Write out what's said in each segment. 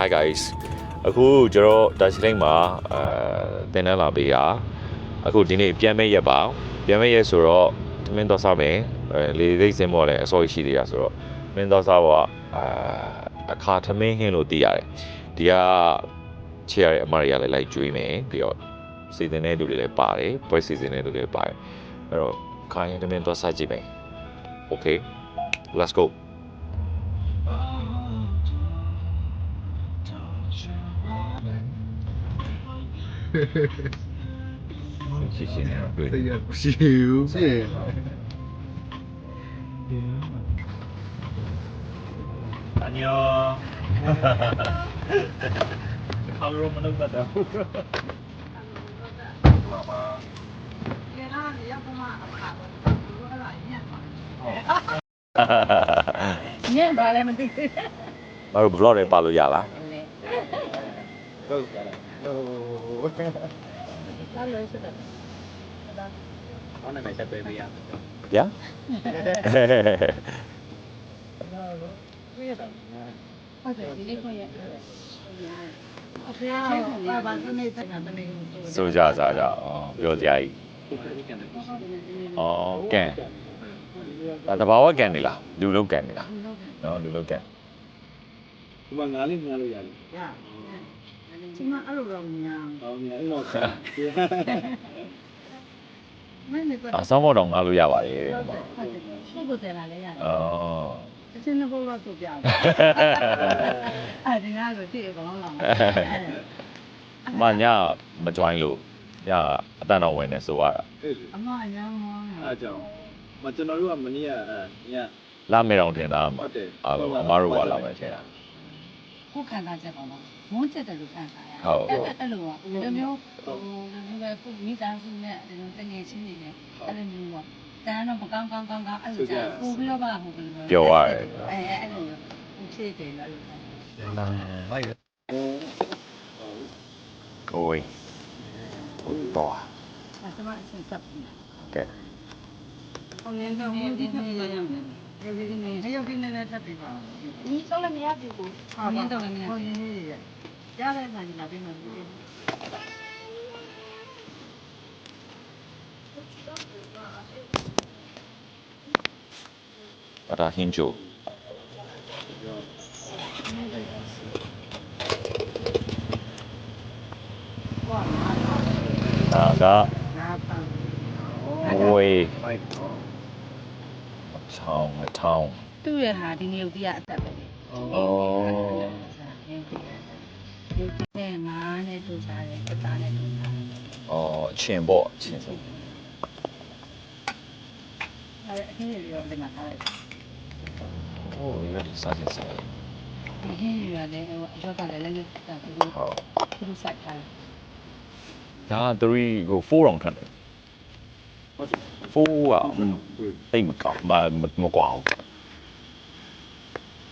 Hi guys အခုကျွန်တော်ဒါရှိတိုင်းမှာတင်တန်းလာပေးတာအခုဒီနေ့ပြန်မဲ့ရက်ပါပြန်မဲ့ရက်ဆိုတော့သမင်းတော့စားမယ်လေသိစင်းပေါ်လည်းအစောရှိသေးတာဆိုတော့သမင်းတော့စားတော့အခါသမင်းဟင်းလို့သိရတယ်ဒီကချေရတဲ့အမရရလည်းလိုက်ကျွေးမယ်ပြီးတော့စီစဉ်တဲ့လူတွေလည်းပါတယ်ပွဲစီစဉ်တဲ့လူတွေလည်းပါတယ်အဲ့တော့ခိုင်းသမင်းတော့စားကြည့်မယ် Okay let's go 谢谢你啊，对。对呀，不是，是。안녕。하루만弄得到。ညံ့ပါလဲမသိဘူး မတို့ vlog တွေပါလို့ရလား ဟုတ် လာလို့ဆိုတော့ ခေါင်းနဲ့ပဲတက်ပေးပေးရမယ် ဗျာ ဟုတ်တယ်ဒီနေ့ခွင့်ရအဖေကဘာသူနေတက်တာတနေ ဆိုကြစားကြအောင်ပြောကြကြီးအော်ကန်တဘာဝကန်နေလားလူလုံးကန်နေလားနော်လူလုံးကန် ဒီမှာငါးလေးငါးလို့ရတယ် ရဒီမှာအဲ့လိုတော့ညာ ဟောမြင်အဲ့တော့ မင်းလည်း အဆောင်ဘောတော့ငါလို့ရပါတယ် ဟုတ်တယ်ရှိကိုတယ်လာလဲရတယ် အော် အချင်းနှစ်ဘုံတော့သူ့ပြတယ်အဲဒီကားကိုကြည့်ရကောင်းလား မညမ join လို့ညအတန်တော်ဝင်နေဆိုရတာ အဲ့ အမအညာမောင်း အားကြောင့်မကျွန်တော်တို့ကမနေ့ကည လာမေတော်တင်တာမှာ ဟုတ်တယ် အားလုံးအမတို့ကလာမယ်ထင်တာ ကိုခံစားချက်ပေါ့နော်မုန်းချက်တယ်လို့ခံစားရအဲ့လိုကဒီမျိုးဟိုလည်းခုမိသားစုနဲ့ဒီလိုတငယ်ချင်းတွေနဲ့အဲ့လိုမျိုးပေါ့တန်းတော့မကောင်းကောင်းကောင်းအဲ့လိုကြာပို့ပြီးတော့ပါဟို ပြောရတယ် အဲ့လိုဖြစ်တယ်လို့ လာလိုက် ကိုယ်ဟုတ်တော့ အဲ့ဒါမှအစဉ်ဆက်ပြီး ကဲ ဟိုလည်းတော့ဒီနေ့ရရမယ်ဒီနေ့ဟဲ့ရောက်နေတယ်တက်ပြီပါဒီဆုံးလည်းမရဘူးကိုဟင်းတော့လည်းမရဘူးရတဲ့ဆိုင်လာပြီးမှ ဒါဟင်းချိုဒါက နားပန်း ငွေထောင်း သူ့ရဲ့ဟာဒီနေ့ဦးတရအသက်ပဲ ဩ ဒီငါးနဲ့တူစားတယ်တသားနဲ့တူစားတယ် အချင်းပေါ့အချင်းဆို အဲ့အင်းရောလည်းငါထားတယ် โอ้ยဒီစားချင်းစား ဒီဟင်းရွာလည်းဟိုအရောက်ကလည်းလည်းတာသူ ဟုတ် သူစိုက်ထားတယ် ဒါ3ကို4အောင်ထပ်တယ်4อ่ะတိတ်မကောင်းမကွာဘူး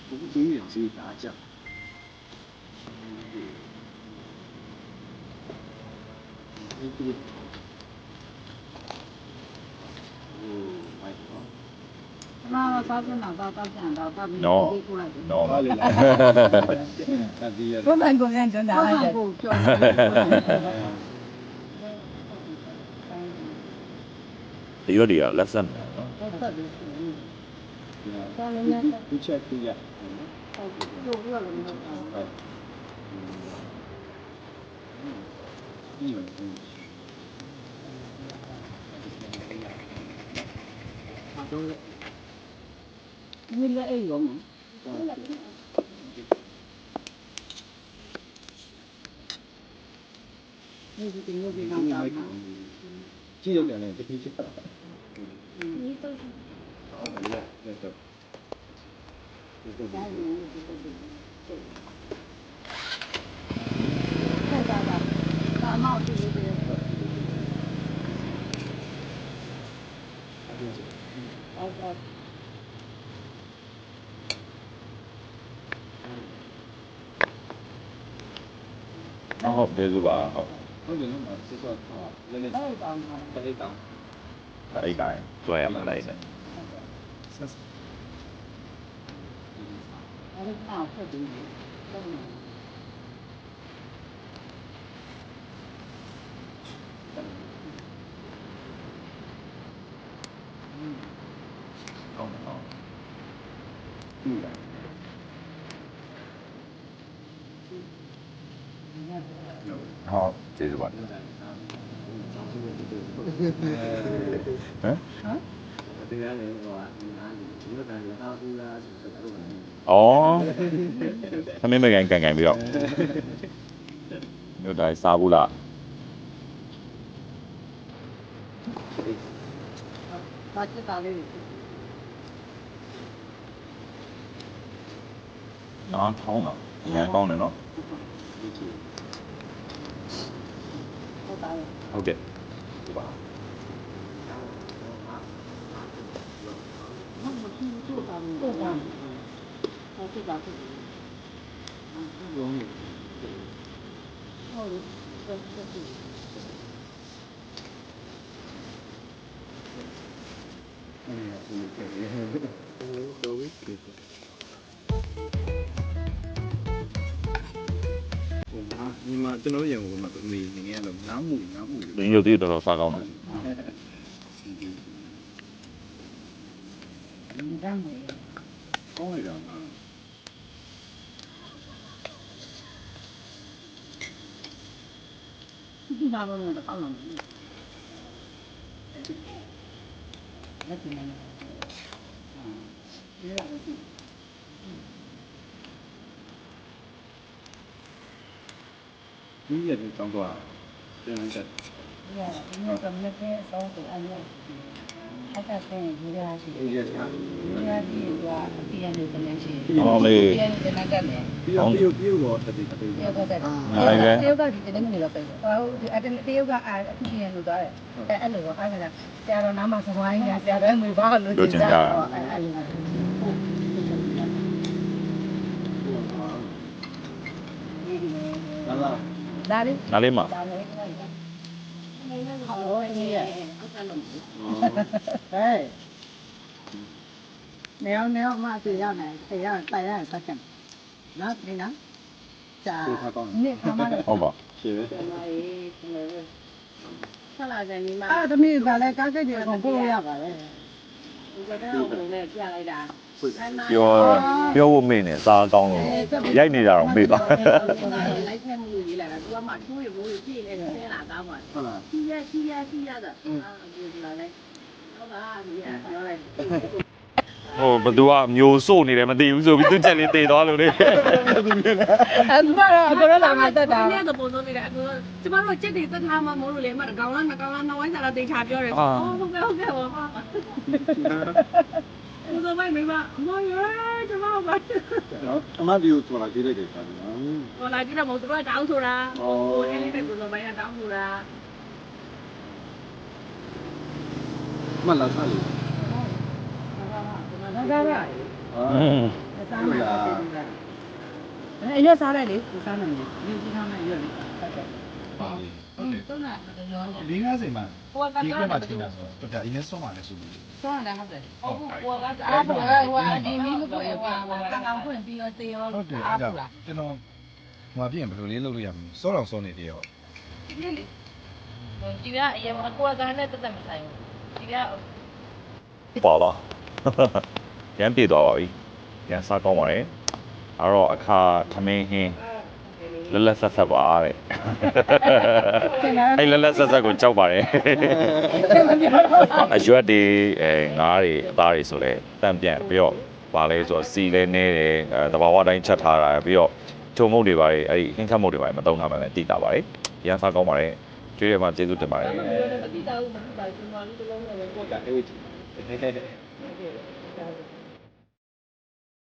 ဘူးသူရင်စီးတာကြောင့် မစားပြန်တော့ပြန်တော့ပြီးကိုလိုက်တယ် နော် ဘာလဲလားတတိယ ဘုမန်ကိုပြန်ကျန်တာလိုက်တယ်ကိုပြောတယ် ဒီရဒီကလက်ဆက်နော် ဟုတ်တယ် ဘူးချက်ပြရ ဟုတ်ပြောလို့မဟုတ်ဘူး ဟုတ်ဒီလို ဒီလည်းအဲ့ရောမ ဒီဒီမျိုးဒီကောင်တာ ကြည့်ရတယ်တတိယချက် ဒီတော့ ဟုတ်တယ်လက်တော့ဒီတော့ ဒါလို့ဒီတော့ဟုတ်တာပါဒါမှမဟုတ်ဒီလိုဟုတ်ဟုတ် ဟုတ်တယ်ဆိုပါဟုတ် ဟုတ်တယ်နော်စစ်တော့လည်းလည်း အဲ့တောင်ပါ တဲ့တောင် အဲ့တိုင်းတွဲရမှာလိုက်တယ် ဆက် အဲ့ဒါတော့ဖြစ်ပြီးတော့ ဟုတ်ကျေးဇူးပါဟမ် ဟမ် တရားလည်းဟိုဟာဒီလိုတိုင်းလာဘူးလားဆိုတော့ ဩသမင်းမကန်ကန်ပြီးတော့မြို့တိုင်းစားဘူးလား ဘာချစ်တာလေး နော်ထောင်းတော့အများကောင်းတယ်နော် ဟုတ်တာလေ ဟုတ်ကဲ့ဒီပါ ဟုတ်တာဟုတ်တာဟုတ်တာဟုတ်တယ်ဟုတ်တယ် တော်ပြီဟိုညီမကျွန်တော်ရံဟိုမှာနေနေရတော့နားမှု ဒီရုပ်သေးတော်တော်စားကောင်းတယ် ဒီကမ်းမေ ကောင်းရတာ ဒီမှာတော့ကောင်းလားလက်တင်နေတယ် ဒီရက်ကြီးတောင်းတော့ပြန်လာချက် Yeah, you know, from the first all the other. I got saying, you guys, you guys, you are the end of the next year. ဟောလေး The end of the next year. ပြီးတော့တော့တတိတတိ You got that. You got the name of it. Well, I didn't think about I think you know that. I know, I got that. There are numbers of wine, there are many bottles. That is. နားလေးမှာ Oh, yeah. Hey. Nếu mà thì ra này thì ra tay ra sao chẳng. Đó, đi nó. Chà. Nè, không mà. ဟုတ်ပါ ရှင်းပဲ Sao lại vậy mà? À, tụi mình vào đây có cái gì còn cô ra vào đây. Cái đó ông này ra đây đã. ပြောဖို့မေ့နေစားကောင်းလို့ရိုက်နေတာတော့မေ့သွား lấy thêm mùi gì là tôi mà chui mùi gì này sẽ là tao mà. ဟုတ်လား Chi ra đó. À, gì là đây. Nó ba gì à, nó đây. ဟိုဘသူကမျိုးစို့နေတယ်မသိဘူးဆိုပြီးသူချက်လေးတေသွားလို့လေ အဲ့ဒါကတော့လာမှတက်တာ။အဲ့ဒါပုံစံနေတယ်။ကျမတို့ချက်တွေတက်ထားမှမလို့လေ။မကောင်လားမကောင်လားနောက်ဝိုင်းစားတော့တေချာပြောတယ်။ဟုတ်ကဲ့ဟုတ်ကဲ့ပါ။ဘုရားမိုင်းမမရွေးကျမပါ နော်အမဒီကိုဆိုတာကြည့်လိုက်တယ်ဆိုတာနော် ။ဟိုလာကြည့်တော့မဟုတ်သူကတောင်းဆိုတာ။ဟိုအဲ့ဒီဘယ်လိုမိုင်းတောင်းဆိုတာ မလာစားလို့ ။ဒါကရ อืม ။စားမှာ။အဲ့ရစားလိုက်လေ။စားနိုင်တယ်။ဒီထားမှရွက်လေ။ဟုတ်ကဲ့။ဟုတ်တော့လားတော်တော် လေး50မှာ ဟိုက ဒီ က ကမှာချင်းတာဆိုတော့ဒါအရင်ဆုံးပါလဲဆိုပြီး ဆောင်းတယ်ဟုတ်တယ်။ဟုတ်ကဲ့ဟိုကအားဖလာဟိုအဒီမီးမပေါ်ရပါဘူး။ကောင်ဖွင့်ပြီးတော့တေရော ဟုတ်တယ် အား အဲ့ ဖ ဒါ လာ ကျွန်တော်ဟိုပြရင်ဘယ်လိုလေးလုပ်လို့ရမလဲစောတော်စောနေတယ်ရော ။ဒီလေ။ဒီကအရင်ကကိုယ်ကနဲ့တက်တက်မဆိုင်ဘူး။ဒီက ပါလားရမ်းပြေသွားပါပြီရမ်းစားကောင်းပါတယ်အဲ့တော့အခါသမင်းဟင်းလက်လက်ဆက်ဆက်ပါတဲ့အဲ့လက်လက်ဆက်ဆက်ကိုကြောက်ပါတယ်အရွက်တွေငါးတွေအသားတွေဆိုလဲတန့်ပြန့်ပြီးတော့ပါလဲဆိုတော့စီလဲနေတယ်တဘာဝတိုင်းချက်ထားတာပြီးတော့ချုံမုတ်တွေပါတယ်အဲ့ဒီဟင်းခတ်မုတ်တွေပါတယ်မတုံးထားမှလည်းတည်တာပါတယ်ရမ်းစားကောင်းပါတယ်ကျွေးရမှာကျေးဇူးတင်ပါတယ် မတိတာဘူးမတိတာဘူးကျွန်တော်လေးတစ်လုံးနဲ့ပဲကိုယ်က အေး